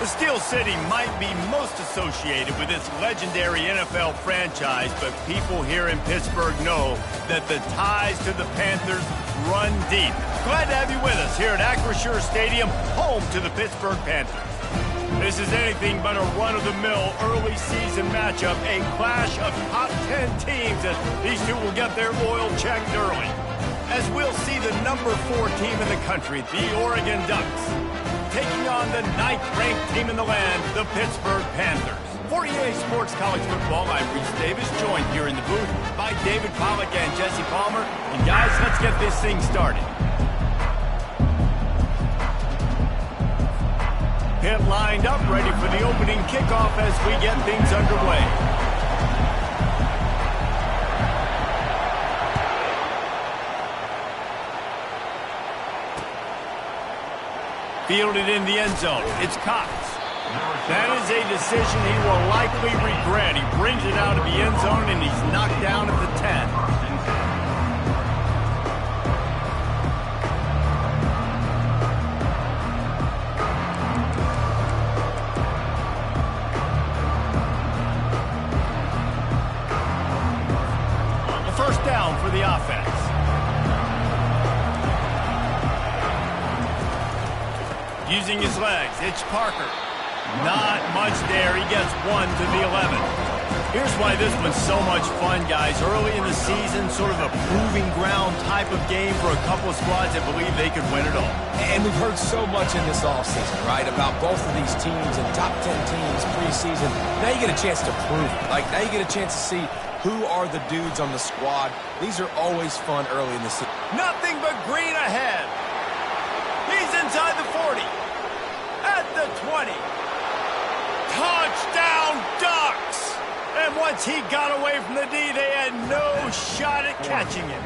The Steel City might be most associated with its legendary NFL franchise, but people here in Pittsburgh know that the ties to the Panthers run deep. Glad to have you with us here at Acrisure Stadium, home to the Pittsburgh Panthers. This is anything but a run-of-the-mill early season matchup, a clash of top 10 teams as these two will get their oil checked early. As we'll see the number 4 team in the country, the Oregon Ducks, taking on the 9th-ranked team in the land, the Pittsburgh Panthers. For EA Sports College Football, I'm Vrs Davis, joined here in the booth by David Pollack and Jesse Palmer. And guys, let's get this thing started. Pit lined up, ready for the opening kickoff as we get things underway. Fielded in the end zone. It's Cox. That is a decision he will likely regret. He brings it out of the end zone, and he's knocked down at the 10. A first down for the offense. Using his legs, it's Parker. Not much there. He gets 1 to the 11. Here's why this one's so much fun, guys. Early in the season, sort of a proving ground type of game for a couple of squads that believe they could win it all. And we've heard so much in this offseason, right, about both of these teams and top 10 teams preseason. Now you get a chance to prove it. Like, now you get a chance to see who are the dudes on the squad. These are always fun early in the season. Nothing but green ahead. He's inside the 40. At the 20. Touchdown, Ducks! And once he got away from the D, they had no shot at catching him.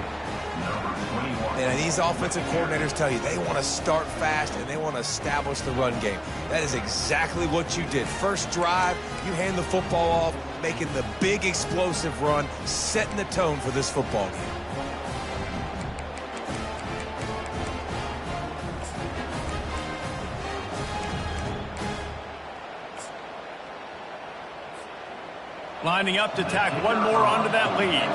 And these offensive coordinators tell you they want to start fast and they want to establish the run game. That is exactly what you did. First drive, you hand the football off, making the big explosive run, setting the tone for this football game. Lining up to tack one more onto that lead.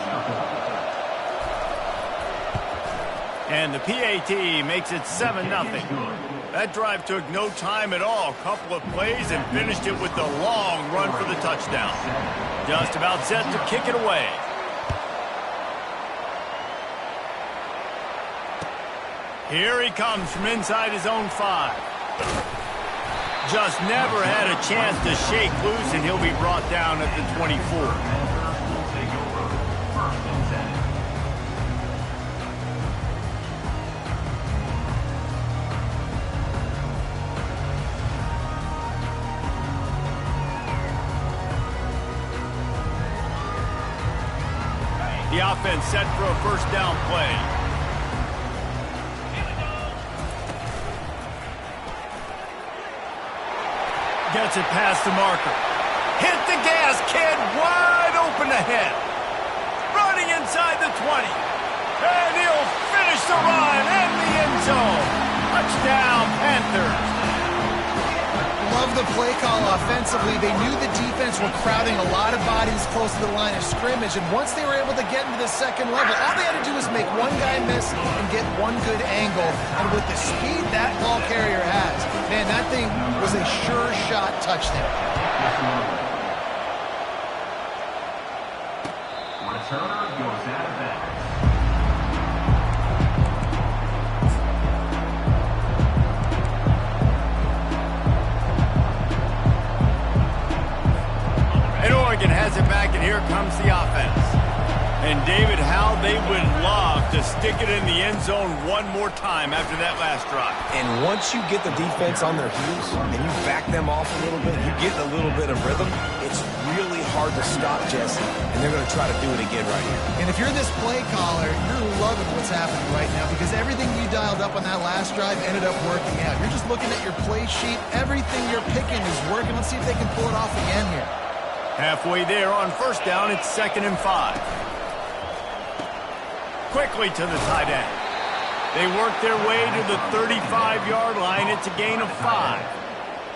And the PAT makes it 7-0. That drive took no time at all. Couple of plays and finished it with the long run for the touchdown. Just about set to kick it away. Here he comes from inside his own 5. Just never had a chance to shake loose, and he'll be brought down at the 24. The offense set for a first down play. Gets it past the marker. Hit the gas, kid. Wide open ahead. Running inside the 20. And he'll finish the run in the end zone. Touchdown, Panthers. Love the play call offensively. They knew the defense were crowding a lot of bodies close to the line of scrimmage, and once they were able to get into the second level, all they had to do was make one guy miss and get one good angle. And with the speed that ball carrier has, man, that thing was a sure shot touchdown. Returner goes out of bounds. And Oregon has it back, and here comes the offense. And David, how they would love to stick it in the end zone one more time after that last drive. And once you get the defense on their heels and you back them off a little bit, you get a little bit of rhythm, it's really hard to stop Jesse, and they're going to try to do it again right here. And if you're this play caller, you're loving what's happening right now because everything you dialed up on that last drive ended up working out. You're just looking at your play sheet. Everything you're picking is working. Let's see if they can pull it off again here. Halfway there on first down, it's 2nd and 5. Quickly to the tight end. They work their way to the 35-yard line. It's a gain of 5.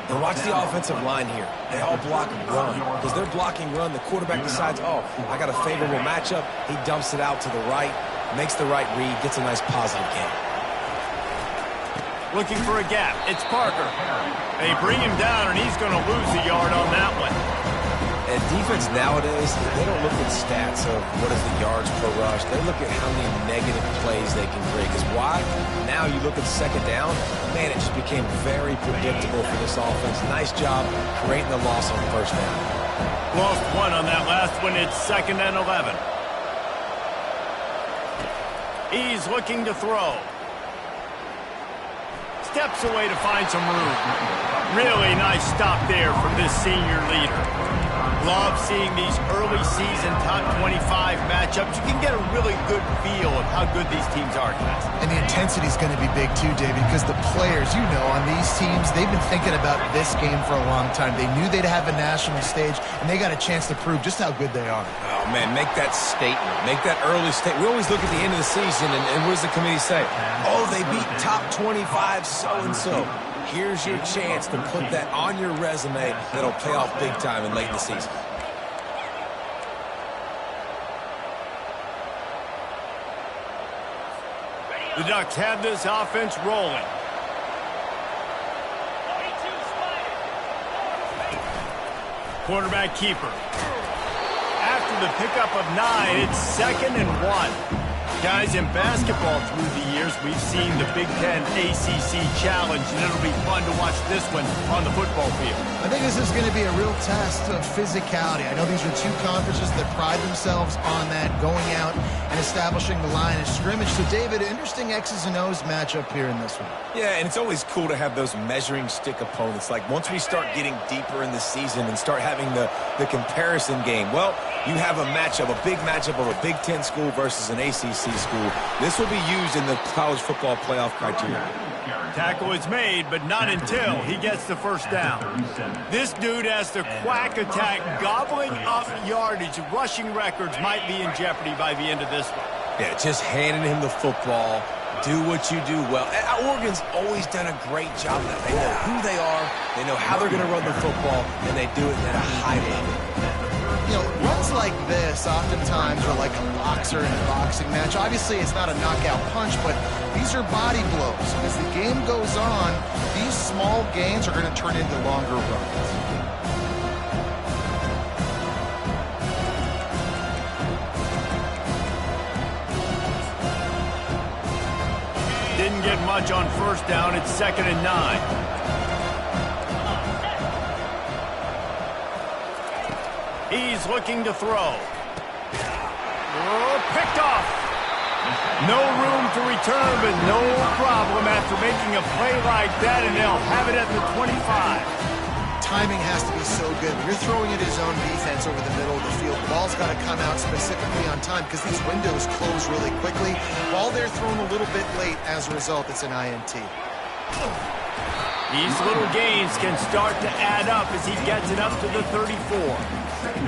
And watch the offensive line here. They all block run. Because they're blocking run, the quarterback decides, oh, I got a favorable matchup. He dumps it out to the right, makes the right read, gets a nice positive gain. Looking for a gap. It's Parker. They bring him down, and he's going to lose a yard on that one. And defense nowadays, they don't look at stats of what is the yards per rush. They look at how many negative plays they can create. Because why? Now you look at second down, man, it just became very predictable for this offense. Nice job creating the loss on first down. Lost one on that last one. It's 2nd and 11. He's looking to throw. Steps away to find some room. Really nice stop there from this senior leader. Love seeing these early season top 25 matchups. You can get a really good feel of how good these teams are, guys. And the intensity is going to be big too, David, because the players, you know, on these teams, they've been thinking about this game for a long time. They knew they'd have a national stage, and they got a chance to prove just how good they are. Oh, man, make that statement. Make that early statement. We always look at the end of the season, and what does the committee say? Oh, they beat top 25 so-and-so. Here's your chance to put that on your resume that'll pay off big time and late in the season. The Ducks have this offense rolling. Quarterback keeper. After the pickup of 9, it's 2nd and 1. Guys, in basketball through the years, we've seen the Big Ten ACC Challenge, and it'll be fun to watch this one on the football field. I think this is going to be a real test of physicality. I know these are two conferences that pride themselves on that, going out and establishing the line of scrimmage. So, David, interesting X's and O's matchup here in this one. Yeah, and it's always cool to have those measuring stick opponents. Like, once we start getting deeper in the season and start having the comparison game, well, you have a matchup, a big matchup of a Big Ten school versus an ACC school. This will be used in the college football playoff criteria. Tackle is made, but not until he gets the first down. This dude has the quack attack, gobbling up yardage. Rushing records might be in jeopardy by the end of this one. Yeah, just handing him the football. Do what you do well. Oregon's always done a great job of that. They know who they are, they know how they're going to run the football, and they do it at a high level. You know, runs like this oftentimes are like a boxer in a boxing match. Obviously, it's not a knockout punch, but these are body blows. As the game goes on, these small gains are going to turn into longer runs. Didn't get much on first down. It's 2nd and 9. He's looking to throw. Oh, picked off. No room to return, but no problem after making a play like that, and they'll have it at the 25. Timing has to be so good. When you're throwing it his own defense over the middle of the field, the ball's got to come out specifically on time because these windows close really quickly. Ball they're thrown a little bit late. As a result, it's an INT. These little gains can start to add up as he gets it up to the 34.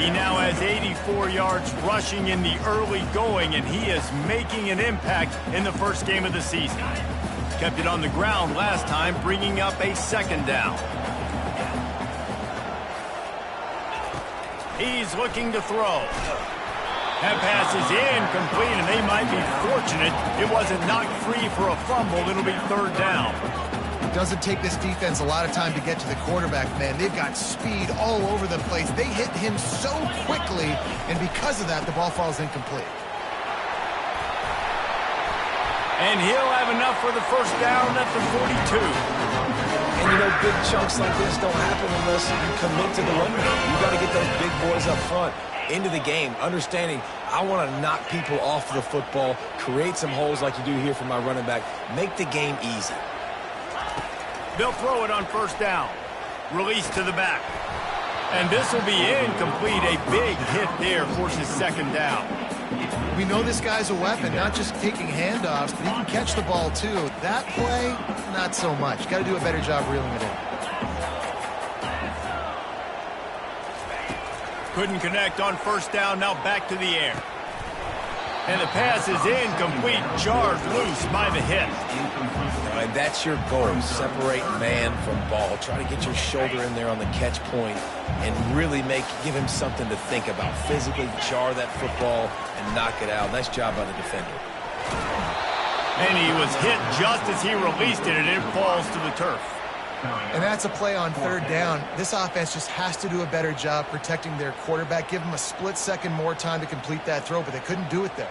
He now has 84 yards rushing in the early going, and he is making an impact in the first game of the season. Kept it on the ground last time, bringing up a 2nd down. He's looking to throw. That pass is incomplete, and they might be fortunate it wasn't knocked free for a fumble. It'll be 3rd down. It doesn't take this defense a lot of time to get to the quarterback, man. They've got speed all over the place. They hit him so quickly, and because of that, the ball falls incomplete. And he'll have enough for the first down at the 42. And, you know, big chunks like this don't happen unless you commit to the run game. You got to get those big boys up front into the game, understanding I want to knock people off the football, create some holes like you do here for my running back, make the game easy. They'll throw it on first down. Release to the back. And this will be incomplete. A big hit there forces 2nd down. We know this guy's a weapon, not just taking handoffs, but he can catch the ball too. That play, not so much. Got to do a better job reeling it in. Couldn't connect on first down. Now back to the air. And the pass is incomplete. Jarred loose by the hit. And that's your goal. Separate man from ball. Try to get your shoulder in there on the catch point and really give him something to think about. Physically jar that football and knock it out. Nice job by the defender. And he was hit just as he released it, and it falls to the turf. And that's a play on third down. This offense just has to do a better job protecting their quarterback. Give him a split second more time to complete that throw, but they couldn't do it there.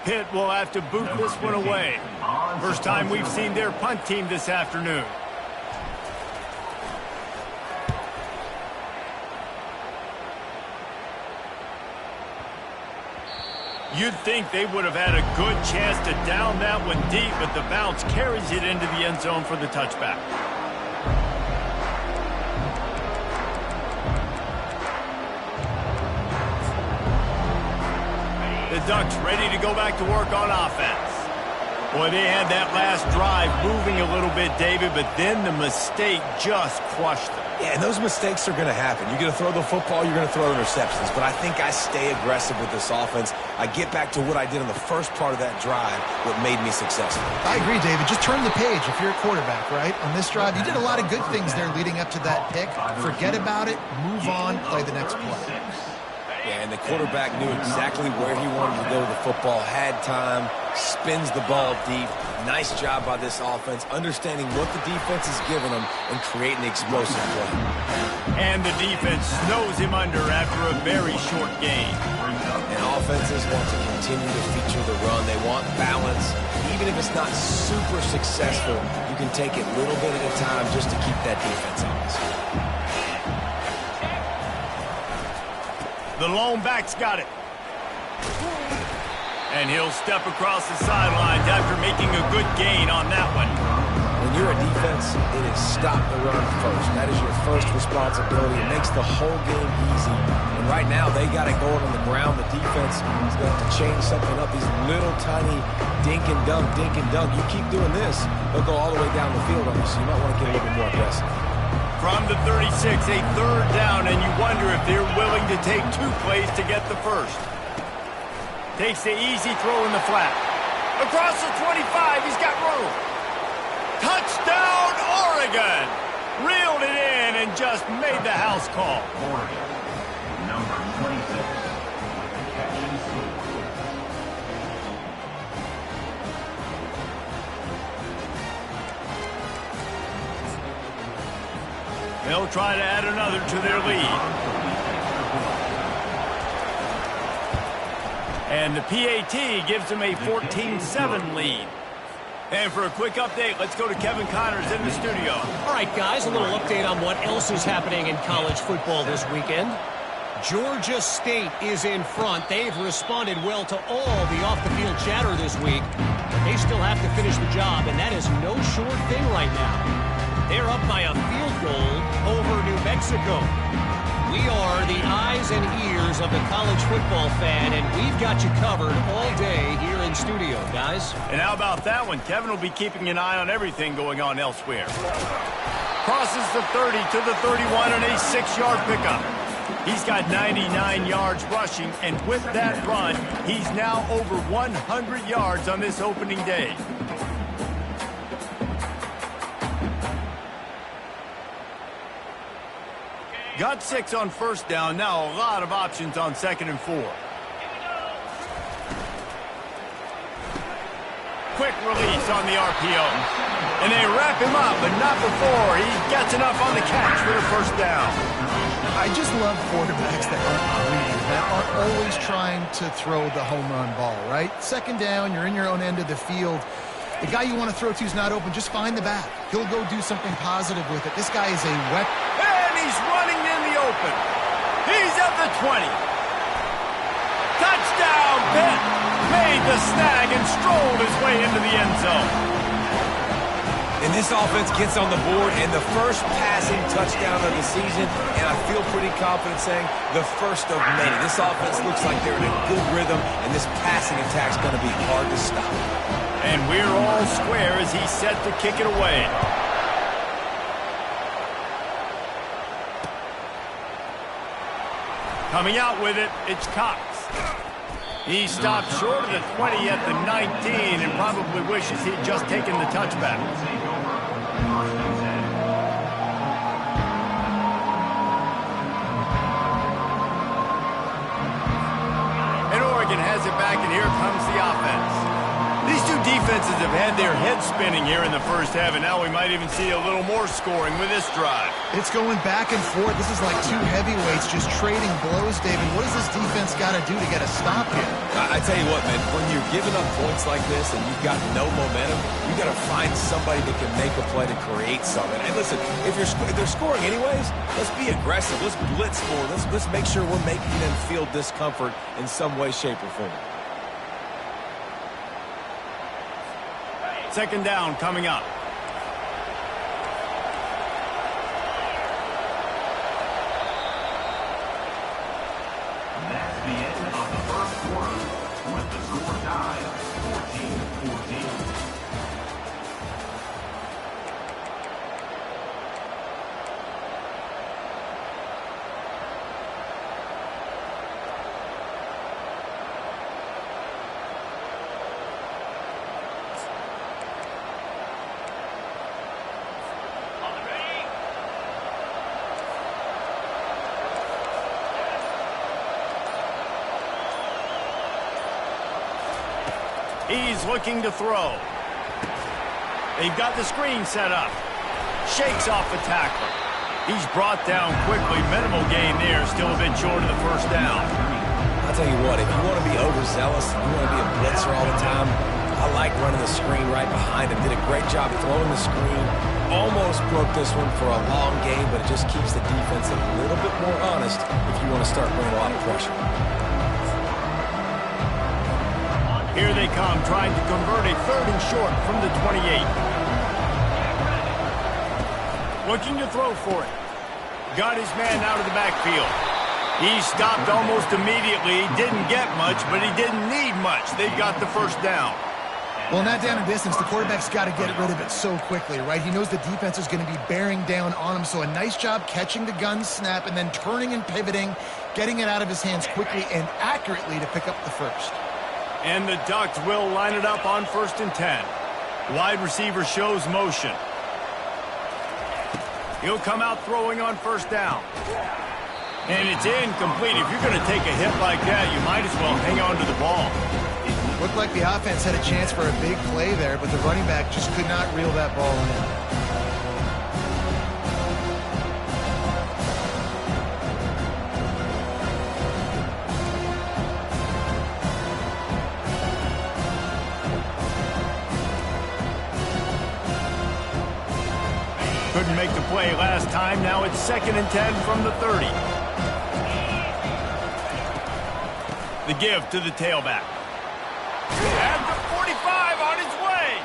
Pitt will have to boot this one away. First time we've seen their punt team this afternoon. You'd think they would have had a good chance to down that one deep, but the bounce carries it into the end zone for the touchback. The Ducks ready to go back to work on offense. Boy, they had that last drive moving a little bit, David, but then the mistake just crushed them. Yeah, and those mistakes are going to happen. You're going to throw the football, you're going to throw interceptions. But I think I stay aggressive with this offense. I get back to what I did in the first part of that drive, what made me successful. I agree, David. Just turn the page if you're a quarterback, right? On this drive, you did a lot of good things there leading up to that pick. Forget about it, move on, play the next play. Yeah, and the quarterback knew exactly where he wanted to go with the football, had time, spins the ball deep. Nice job by this offense, understanding what the defense is giving them and creating the explosive play. And the defense snows him under after a very short game. And offenses want to continue to feature the run. They want balance. Even if it's not super successful, you can take it little bit at a time just to keep that defense honest. The lone back's got it. And he'll step across the sidelines after making a good gain on that one. When you're a defense, it is stop the run first. That is your first responsibility. It makes the whole game easy. And right now, they got it going on the ground. The defense is going to change something up. These little tiny dink and dunk, dink and dunk. You keep doing this, they'll go all the way down the field on you, so you might want to get a little bit more aggressive. From the 36, a third down, and you wonder if they're willing to take 2 plays to get the first. Takes the easy throw in the flat. Across the 25, he's got room. Touchdown, Oregon! Reeled it in and just made the house call. Oregon, number 26. Catch and see. They'll try to add another to their lead. And the PAT gives them a 14-7 lead. And for a quick update, let's go to Kevin Connors in the studio. All right, guys, a little update on what else is happening in college football this weekend. Georgia State is in front. They've responded well to all the off-the-field chatter this week. But they still have to finish the job, and that is no short thing right now. They're up by a field goal over New Mexico. We are the eyes and ears of the college football fan, and we've got you covered all day here in studio, guys. And how about that one? Kevin will be keeping an eye on everything going on elsewhere. Crosses the 30 to the 31 and a 6-yard pickup. He's got 99 yards rushing, and with that run, he's now over 100 yards on this opening day. Got 6 on first down. Now a lot of options on 2nd and 4. Quick release on the RPO. And they wrap him up, but not before he gets enough on the catch for the first down. I just love quarterbacks that aren't greedy, that aren't always trying to throw the home run ball, right? 2nd down, you're in your own end of the field. The guy you want to throw to is not open. Just find the back. He'll go do something positive with it. This guy is a weapon. He's running in the open. He's at the 20. Touchdown, Pitt. Made the snag and strolled his way into the end zone. And this offense gets on the board, and the first passing touchdown of the season, and I feel pretty confident saying the first of many. This offense looks like they're in a good rhythm, and this passing attack's going to be hard to stop. And we're all square as he's set to kick it away. Coming out with it, it's Cox. He stopped short of the 20 at the 19 and probably wishes he'd just taken the touchback. And Oregon has it back, and here comes the offense. These two defenses have had their heads spinning here in the first half, and now we might even see a little more scoring with this drive. It's going back and forth. This is like two heavyweights just trading blows, David. What does this defense got to do to get a stop here? I tell you what, man, when you're giving up points like this and you've got no momentum, you got to find somebody that can make a play to create something. And listen, if they're scoring anyways, let's be aggressive. Let's blitz more. Let's make sure we're making them feel discomfort in some way, shape, or form. Second down coming up. That's the end of the first quarter with the score tied 14-14. He's looking to throw. They've got the screen set up. Shakes off the tackler. He's brought down quickly. Minimal gain there. Still a bit short of the first down. I'll tell you what, if you want to be overzealous, you want to be a blitzer all the time, I like running the screen right behind him. Did a great job throwing the screen. Almost broke this one for a long game, but it just keeps the defense a little bit more honest if you want to start bringing a lot of pressure. Here they come, trying to convert a third and short from the 28. Looking to throw for it. Got his man out of the backfield. He stopped almost immediately. He didn't get much, but he didn't need much. They got the first down. Well, not down in distance. The quarterback's got to get rid of it so quickly, right? He knows the defense is going to be bearing down on him, so a nice job catching the gun snap and then turning and pivoting, getting it out of his hands quickly and accurately to pick up the first. And the Ducks will line it up on 1st and 10. Wide receiver shows motion. He'll come out throwing on 1st down. And it's incomplete. If you're going to take a hit like that, you might as well hang on to the ball. Looked like the offense had a chance for a big play there, but the running back just could not reel that ball in. Couldn't make the play last time. Now it's 2nd and 10 from the 30. The give to the tailback. At the 45 on his way.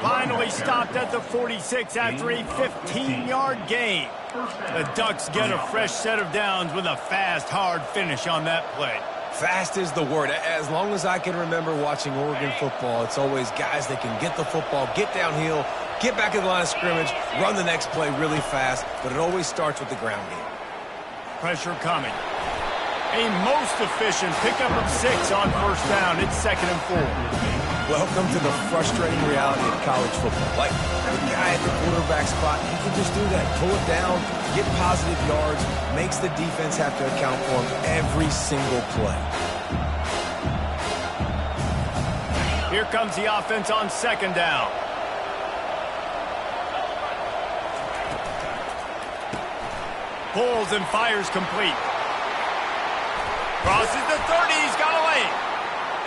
Finally stopped at the 46 after a 15-yard gain. The Ducks get a fresh set of downs with a fast, hard finish on that play. Fast is the word. As long as I can remember watching Oregon football, it's always guys that can get the football, get downhill, get back in the line of scrimmage, run the next play really fast, but it always starts with the ground game. Pressure coming. A most efficient pickup of 6 on 1st down. It's 2nd and 4. Welcome to the frustrating reality of college football. Like, the guy at the quarterback spot, he can just do that. Pull it down, get positive yards, makes the defense have to account for him every single play. Here comes the offense on 2nd down. Pulls and fires complete. Crosses the 30. He's got a lane.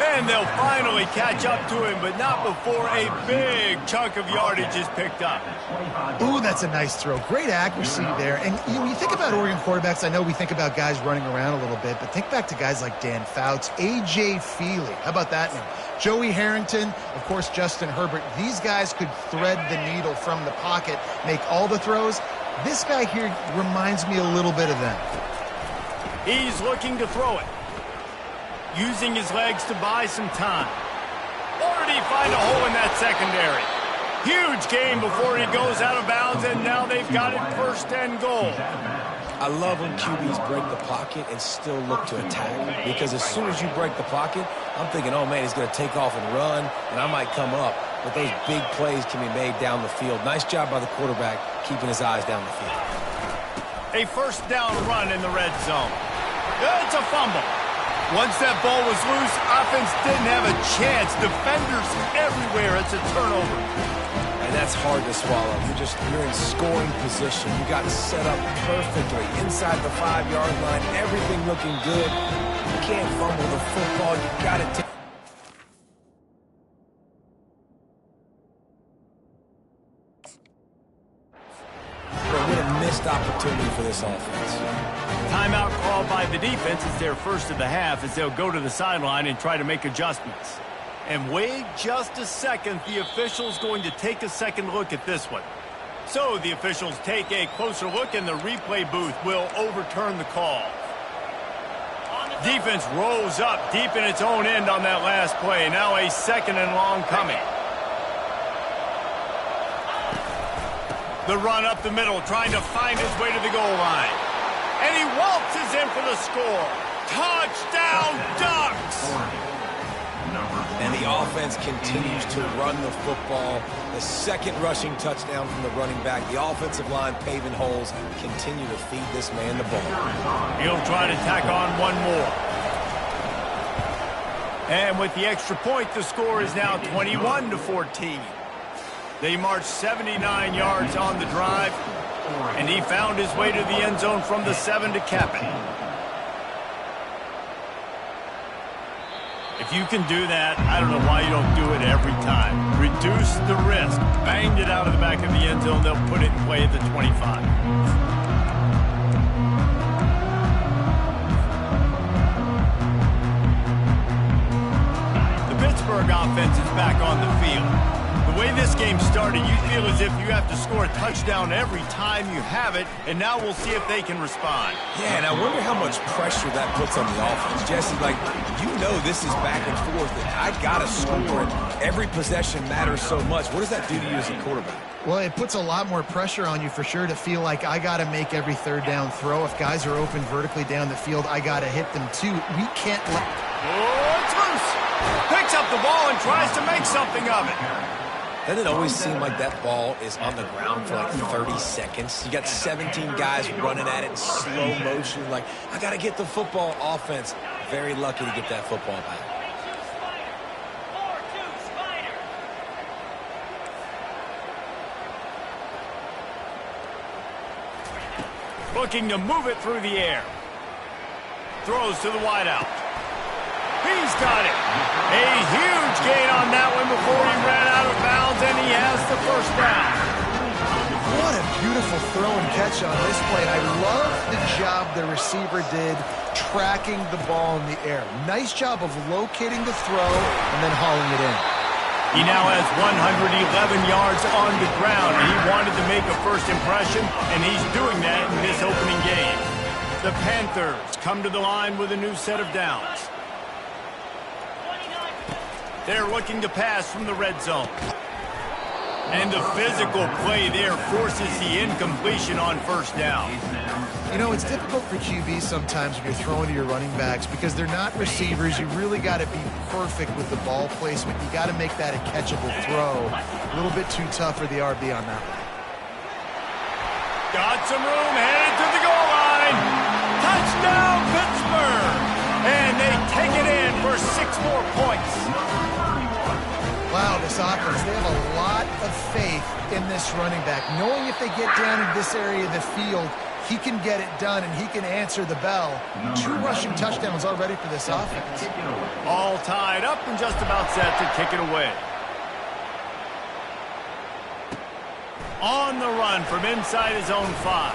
And they'll finally catch up to him, but not before a big chunk of yardage is picked up. Ooh, that's a nice throw. Great accuracy there. And when you think about Oregon quarterbacks, I know we think about guys running around a little bit, but think back to guys like Dan Fouts, A.J. Feely. How about that name? Joey Harrington, of course, Justin Herbert. These guys could thread the needle from the pocket, make all the throws. This guy here reminds me a little bit of them. He's looking to throw it. Using his legs to buy some time. Or did he find a hole in that secondary? Huge gain before he goes out of bounds, and now they've got it 1st and goal. I love when QBs break the pocket and still look to attack. Because as soon as you break the pocket, I'm thinking, oh, man, he's going to take off and run, and I might come up. But those big plays can be made down the field. Nice job by the quarterback keeping his eyes down the field. A first down run in the red zone. It's a fumble. Once that ball was loose, offense didn't have a chance. Defenders everywhere. It's a turnover. And that's hard to swallow. You're in scoring position. You got set up perfectly inside the 5-yard line. Everything looking good. You can't fumble the football. You got to take. What a missed opportunity for this offense. Timeout called by the defense. It's their first of the half as they'll go to the sideline and try to make adjustments. And wait just a second. The official's going to take a second look at this one. So the officials take a closer look and the replay booth will overturn the call. Defense rolls up deep in its own end on that last play. Now a second and long coming. The run up the middle, trying to find his way to the goal line. And he waltzes in for the score. Touchdown, Ducks! And the offense continues to run the football. The second rushing touchdown from the running back. The offensive line paving holes. Continue to feed this man the ball. He'll try to tack on one more. And with the extra point, the score is now 21-14. They marched 79 yards on the drive, and he found his way to the end zone from the 7 to cap it. If you can do that, I don't know why you don't do it every time. Reduce the risk. Banged it out of the back of the end zone. They'll put it in play at the 25. The Pittsburgh offense is back on the field. The way this game started, you feel as if you have to score a touchdown every time you have it, and now we'll see if they can respond. Yeah, and I wonder how much pressure that puts on the offense. Jesse, you know this is back and forth, and I got to score, and every possession matters so much. What does that do to you as a quarterback? Well, it puts a lot more pressure on you for sure to feel like I got to make every third down throw. If guys are open vertically down the field, I got to hit them too. We can't let... Oh, it's loose. Picks up the ball and tries to make something of it. Doesn't it always seem like that ball is on the ground for 30 seconds? You got 17 guys running at it in slow motion. I got to get the football. Offense, very lucky to get that football back. Looking to move it through the air. Throws to the wideout. He's got it. A huge gain on that one before he ran out of bounds, and he has the first down. What a beautiful throw and catch on this play. And I love the job the receiver did tracking the ball in the air. Nice job of locating the throw and then hauling it in. He now has 111 yards on the ground, and he wanted to make a first impression, and he's doing that in this opening game. The Panthers come to the line with a new set of downs. They're looking to pass from the red zone. And the physical play there forces the incompletion on first down. You know, it's difficult for QBs sometimes when you're throwing to your running backs because they're not receivers. You really got to be perfect with the ball placement. You got to make that a catchable throw. A little bit too tough for the RB on that one. Got some room, headed to the goal line. Touchdown, Pittsburgh! And they take it in for 6 more points. Wow, this offense, they have a lot of faith in this running back. Knowing if they get down in this area of the field, he can get it done and he can answer the bell. 2 rushing touchdowns already for this offense. All tied up and just about set to kick it away. On the run from inside his own 5.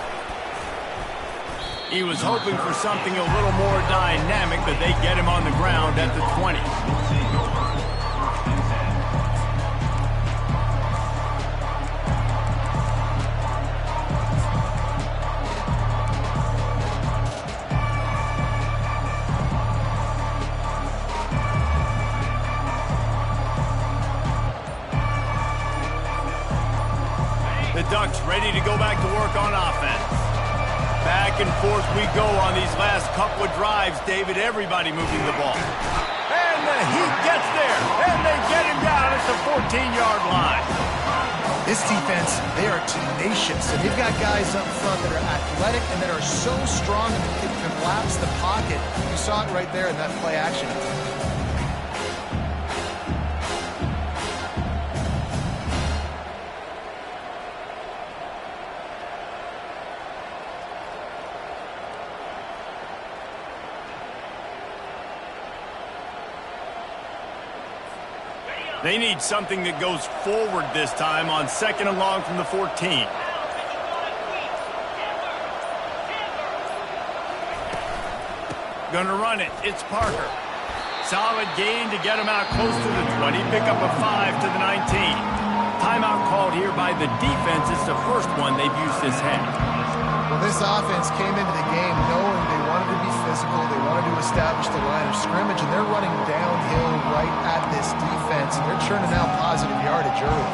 He was hoping for something a little more dynamic, but they get him on the ground at the 20. The Ducks ready to go back to work on offense. Back and forth we go on these last couple of drives, David. Everybody moving the ball. And the Heat gets there, and they get him down at the 14-yard line. This defense, they are tenacious, and they've got guys up front that are athletic and that are so strong and can collapse the pocket. You saw it right there in that play action. They need something that goes forward this time on 2nd and long from the 14. Gonna run it. It's Parker. Solid gain to get him out close to the 20. Pick up a 5 to the 19. Timeout called here by the defense. It's the first one they've used this half. Well, this offense came into the game knowing they wanted to be physical, they wanted to establish the line of scrimmage, and they're running downhill right at this defense, and they're churning out positive yardage early.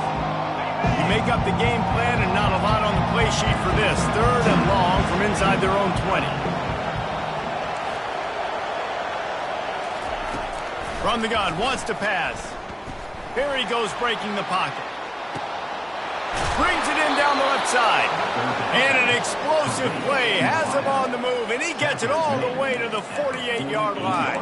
You make up the game plan and not a lot on the play sheet for this. 3rd and long from inside their own 20. From the gun, wants to pass. Here he goes breaking the pocket. Brings it in down the left side. And an explosive play. Has him on the move, and he gets it all the way to the 48-yard line.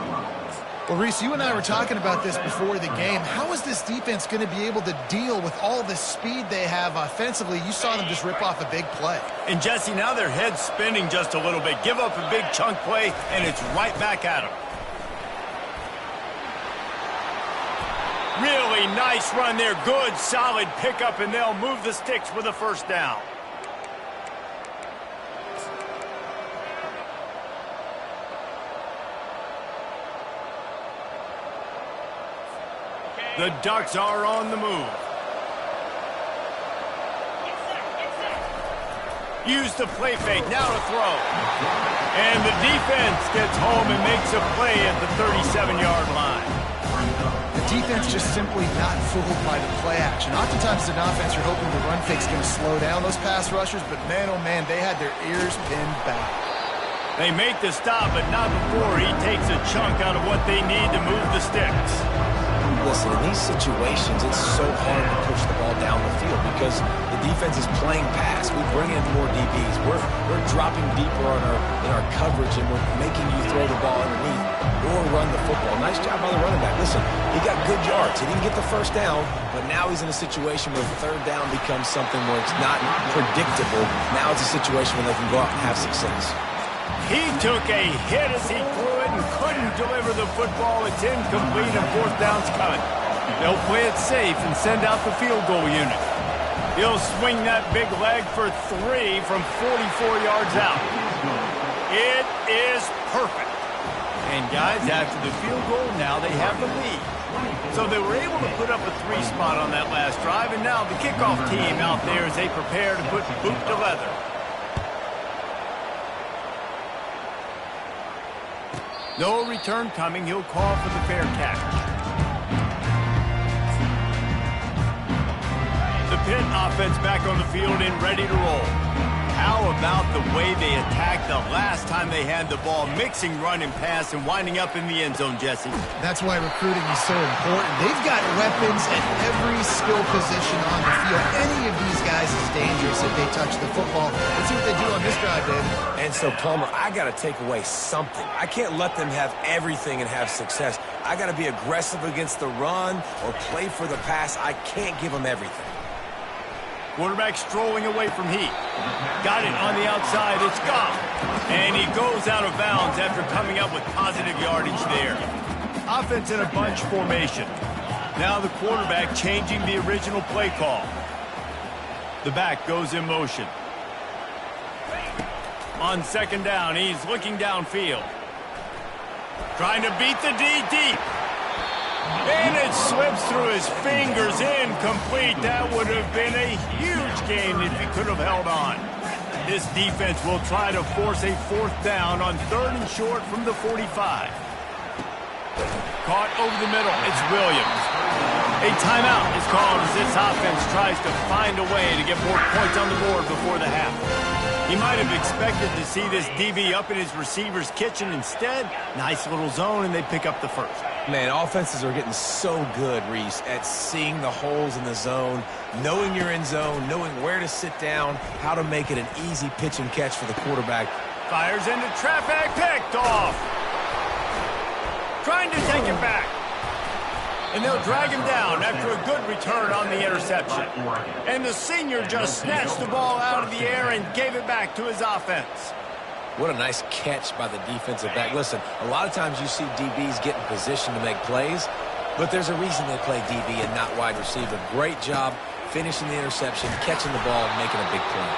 Well, Reese, you and I were talking about this before the game. How is this defense going to be able to deal with all the speed they have offensively? You saw them just rip off a big play. And, Jesse, now their head's spinning just a little bit. Give up a big chunk play, and it's right back at them. Really nice run there. Good, solid pickup, and they'll move the sticks for the first down. The Ducks are on the move. Use the play fake. Now to throw. And the defense gets home and makes a play at the 37-yard line. The defense just simply not fooled by the play action. Oftentimes, as an offense, you're hoping the run fake's going to slow down those pass rushers, but man, oh man, they had their ears pinned back. They make the stop, but not before he takes a chunk out of what they need to move the sticks. Listen, in these situations, it's so hard to push the ball down the field because the defense is playing pass. We bring in more DBs. We're dropping deeper in our coverage, and we're making you throw the ball underneath or run the football. Nice job by the running back. Listen, he got good yards. He didn't get the first down, but now he's in a situation where 3rd down becomes something where it's not predictable. Now it's a situation where they can go out and have success. He took a hit as he threw it and couldn't deliver the football. It's incomplete and 4th down's coming. They'll play it safe and send out the field goal unit. He'll swing that big leg for 3 from 44 yards out. It is perfect. And guys, after the field goal, now they have the lead. So they were able to put up a 3 spot on that last drive, and now the kickoff team out there as they prepare to put boot to leather. No return coming. He'll call for the fair catch. The Pitt offense back on the field and ready to roll. How about the way they attacked the last time they had the ball, mixing run and pass and winding up in the end zone, Jesse? That's why recruiting is so important. They've got weapons at every skill position on the field. Any of these guys is dangerous if they touch the football. Let's see what they do on this drive, David. And so, Palmer, I got to take away something. I can't let them have everything and have success. I got to be aggressive against the run or play for the pass. I can't give them everything. Quarterback strolling away from Heat. Got it on the outside. It's gone. And he goes out of bounds after coming up with positive yardage there. Offense in a bunch formation. Now the quarterback changing the original play call. The back goes in motion. On 2nd down, he's looking downfield. Trying to beat the D deep. And it slips through his fingers, incomplete. That would have been a huge gain if he could have held on. This defense will try to force a 4th down on 3rd and short from the 45. Caught over the middle. It's Williams. A timeout is called as this offense tries to find a way to get more points on the board before the half. He might have expected to see this DB up in his receiver's kitchen. Instead, nice little zone, and they pick up the first. Man, offenses are getting so good, Reese, at seeing the holes in the zone, knowing you're in zone, knowing where to sit down, how to make it an easy pitch and catch for the quarterback. Fires into traffic, picked off. Trying to take it back. And they'll drag him down after a good return on the interception. And the senior just snatched the ball out of the air and gave it back to his offense. What a nice catch by the defensive back. Listen, a lot of times you see DBs get in position to make plays, but there's a reason they play DB and not wide receiver. Great job finishing the interception, catching the ball, and making a big play.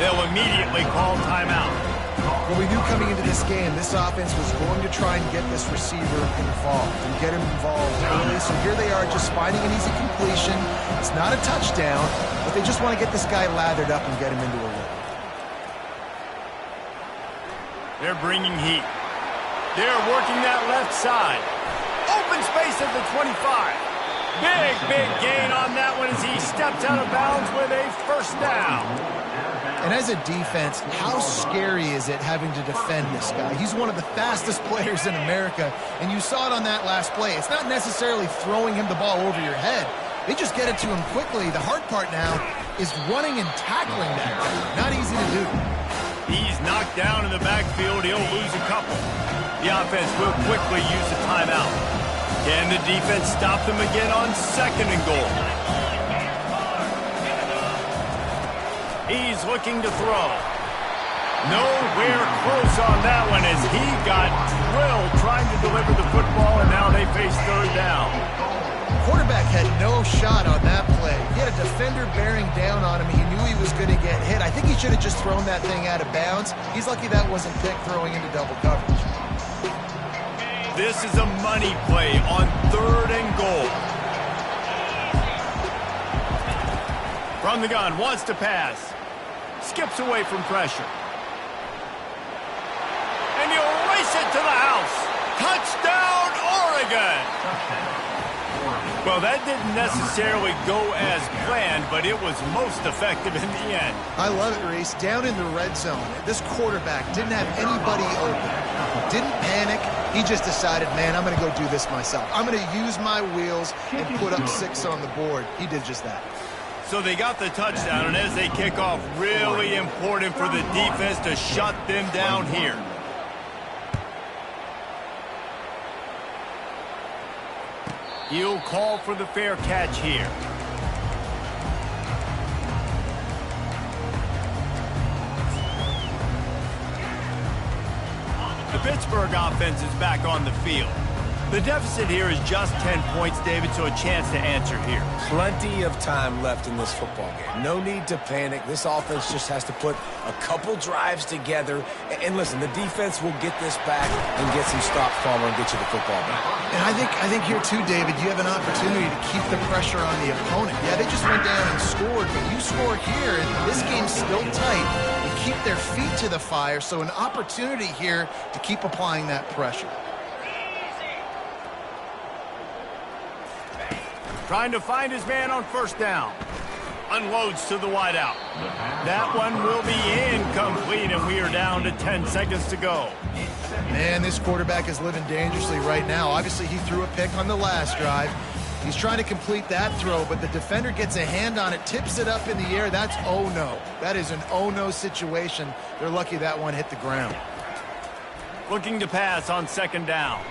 They'll immediately call timeout. Well, we knew coming into this game, this offense was going to try and get this receiver involved and get him involved early. So here they are just finding an easy completion. It's not a touchdown, but they just want to get this guy lathered up and get him into a rhythm. They're bringing heat. They're working that left side. Open space at the 25. Big gain on that one as he steps out of bounds with a first down. And as a defense, how scary is it having to defend this guy? He's one of the fastest players in America, and you saw it on that last play. It's not necessarily throwing him the ball over your head. They just get it to him quickly. The hard part now is running and tackling that guy. Not easy to do. He's knocked down in the backfield. He'll lose a couple. The offense will quickly use a timeout. Can the defense stop them again on 2nd and goal? He's looking to throw. Nowhere close on that one as he got drilled trying to deliver the football, and now they face 3rd down. Quarterback had no shot on that play. He had a defender bearing down on him. He knew he was going to get hit. I think he should have just thrown that thing out of bounds. He's lucky that wasn't picked throwing into double coverage. This is a money play on 3rd and goal. From the gun, wants to pass. Skips away from pressure. And he'll race it to the house. Touchdown, Oregon! Well, that didn't necessarily go as planned, but it was most effective in the end. I love it, Reese. Down in the red zone, this quarterback didn't have anybody open. Didn't panic. He just decided, man, I'm going to go do this myself. I'm going to use my wheels and put up 6 on the board. He did just that. So they got the touchdown, and as they kick off, really important for the defense to shut them down here. He'll call for the fair catch here. The Pittsburgh offense is back on the field. The deficit here is just 10 points, David, so a chance to answer here. Plenty of time left in this football game. No need to panic. This offense just has to put a couple drives together. And listen, the defense will get this back and get some stops, Palmer, and get you the football back. And I think here too, David, you have an opportunity to keep the pressure on the opponent. Yeah, they just went down and scored, but you score here, and this game's still tight. You keep their feet to the fire, so an opportunity here to keep applying that pressure. Trying to find his man on 1st down. Unloads to the wideout. That one will be incomplete, and we are down to 10 seconds to go. Man, this quarterback is living dangerously right now. Obviously, he threw a pick on the last drive. He's trying to complete that throw, but the defender gets a hand on it, tips it up in the air. That's oh-no. That is an oh-no situation. They're lucky that one hit the ground. Looking to pass on 2nd down.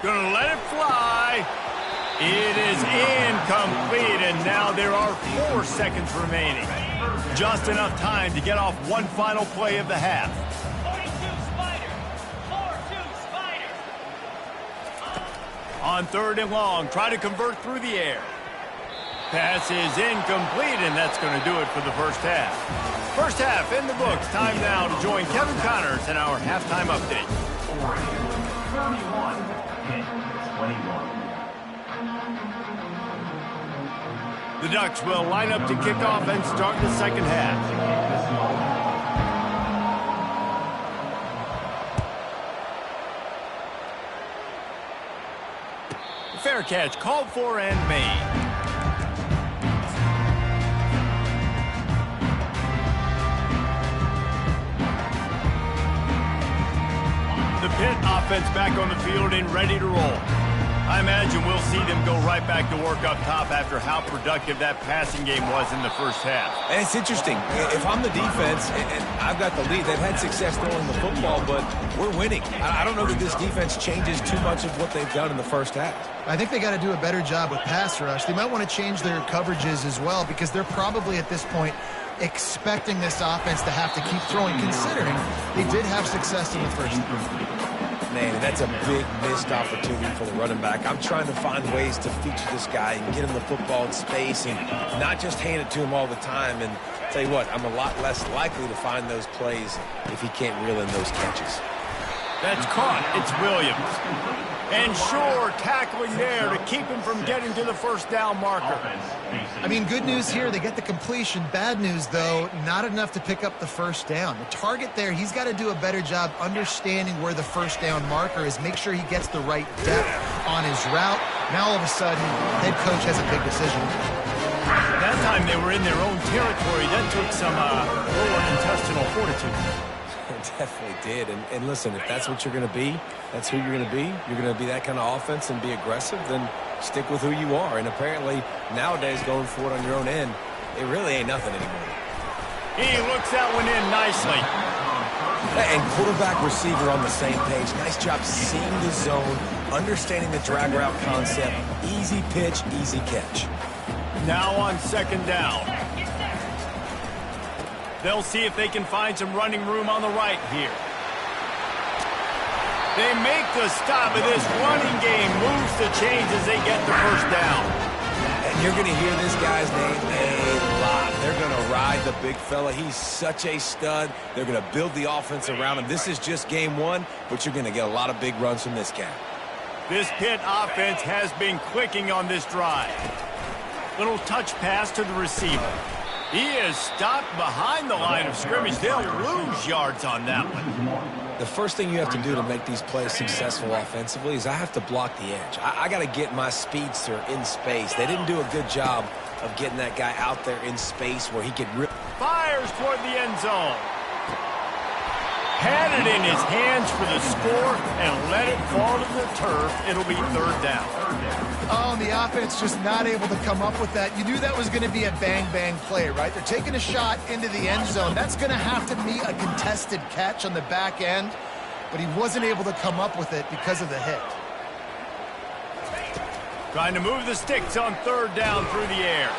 Gonna let it fly. It is incomplete, and now there are 4 seconds remaining. Just enough time to get off one final play of the half. 42 Spiders. On 3rd and long, try to convert through the air. Pass is incomplete, and that's going to do it for the first half. First half in the books. Time now to join Kevin Connors in our halftime update. Oregon 31-21. The Ducks will line up to kick off and start the second half. Fair catch called for and made. offense back on the field and ready to roll. I imagine we'll see them go right back to work up top after how productive that passing game was in the first half. And it's interesting. If I'm the defense and I've got the lead, they've had success throwing the football, but we're winning. I don't know that this defense changes too much of what they've done in the first half. I think they got to do a better job with pass rush. They might want to change their coverages as well, because they're probably at this point expecting this offense to have to keep throwing, considering they did have success in the first half. Man, that's a big missed opportunity for the running back. I'm trying to find ways to feature this guy and get him the football in space and not just hand it to him all the time. And tell you what, I'm a lot less likely to find those plays if he can't reel in those catches. That's caught. It's Williams. And sure, tackling there to keep him from getting to the first down marker. I mean, good news here, they get the completion. Bad news, though, not enough to pick up the first down. The target there, he's got to do a better job understanding where the first down marker is, make sure he gets the right depth on his route. Now, all of a sudden, head coach has a big decision. That time they were in their own territory. That took some lower intestinal fortitude. It definitely did. And listen, if that's what you're going to be, that's who you're going to be. You're going to be that kind of offense and be aggressive, then stick with who you are. And apparently, nowadays, going for it on your own end, it really ain't nothing anymore. He looks that one in nicely. And quarterback, receiver on the same page. Nice job seeing the zone, understanding the drag route concept. Easy pitch, easy catch. Now on second down. They'll see if they can find some running room on the right here. They make the stop, and this running game moves the chains as they get the first down. And you're going to hear this guy's name a lot. They're going to ride the big fella. He's such a stud. They're going to build the offense around him. This is just game one, but you're going to get a lot of big runs from this guy. This Pitt offense has been clicking on this drive. Little touch pass to the receiver. He is stopped behind the line of scrimmage. They'll lose yards on that one. The first thing you have to do to make these plays successful offensively is I have to block the edge. I got to get my speedster in space. They didn't do a good job of getting that guy out there in space where he could fires toward the end zone. Had it in his hands for the score and let it fall to the turf. It'll be third down. Oh, and the offense just not able to come up with that. You knew that was going to be a bang-bang play, right? They're taking a shot into the end zone. That's going to have to be a contested catch on the back end, but he wasn't able to come up with it because of the hit. Trying to move the sticks on third down through the air.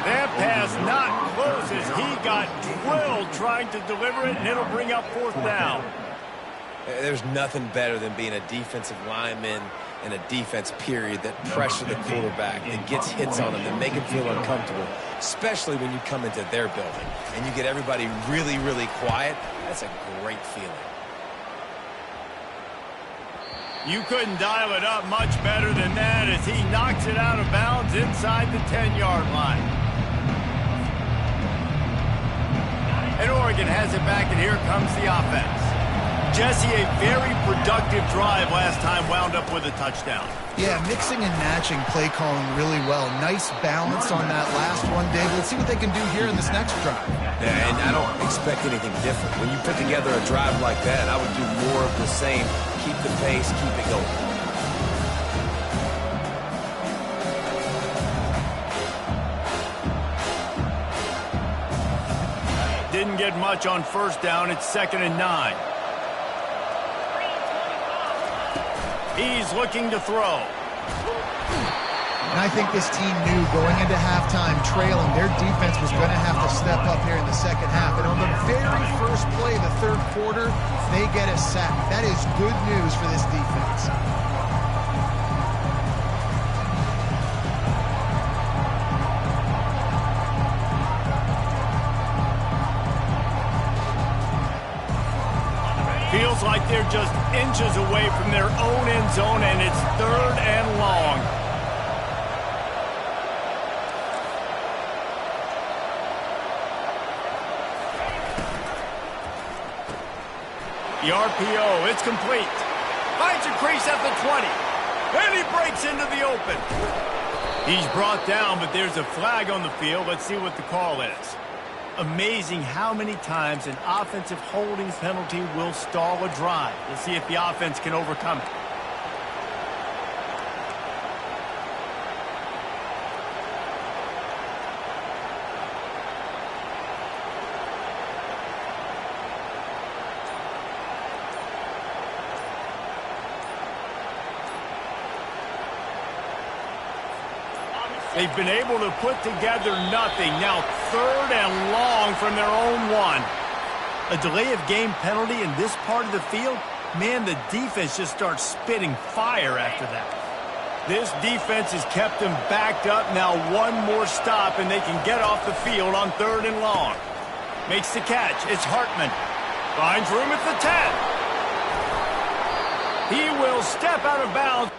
That pass not close as he got drilled trying to deliver it, and it'll bring up fourth down. There's nothing better than being a defensive lineman and a defense period that pressure the quarterback, that gets hits on him, that make him feel uncomfortable, especially when you come into their building and you get everybody really, really quiet. That's a great feeling. You couldn't dial it up much better than that as he knocks it out of bounds inside the 10-yard line. And Oregon has it back, and here comes the offense. Jesse, a very productive drive last time, wound up with a touchdown. Yeah, mixing and matching play calling really well. Nice balance on that last one, Dave. Let's see what they can do here in this next drive. Yeah, and I don't expect anything different. When you put together a drive like that, I would do more of the same. Keep the pace, keep it going. Didn't get much on first down. It's 2nd and 9. He's looking to throw. And I think this team knew going into halftime trailing, their defense was going to have to step up here in the second half. And on the very first play of the third quarter, they get a sack. That is good news for this defense. Feels like they're just inches away from their own end zone, and it's 3rd and long. The RPO, it's complete. Finds a crease at the 20. And he breaks into the open. He's brought down, but there's a flag on the field. Let's see what the call is. Amazing how many times an offensive holding penalty will stall a drive. Let's see if the offense can overcome it. They've been able to put together nothing. Now 3rd and long from their own 1. A delay of game penalty in this part of the field, man, the defense just starts spitting fire after that. This defense has kept them backed up. Now 1 more stop, and they can get off the field on 3rd and long. Makes the catch. It's Hartman. Finds room at the 10. He will step out of bounds.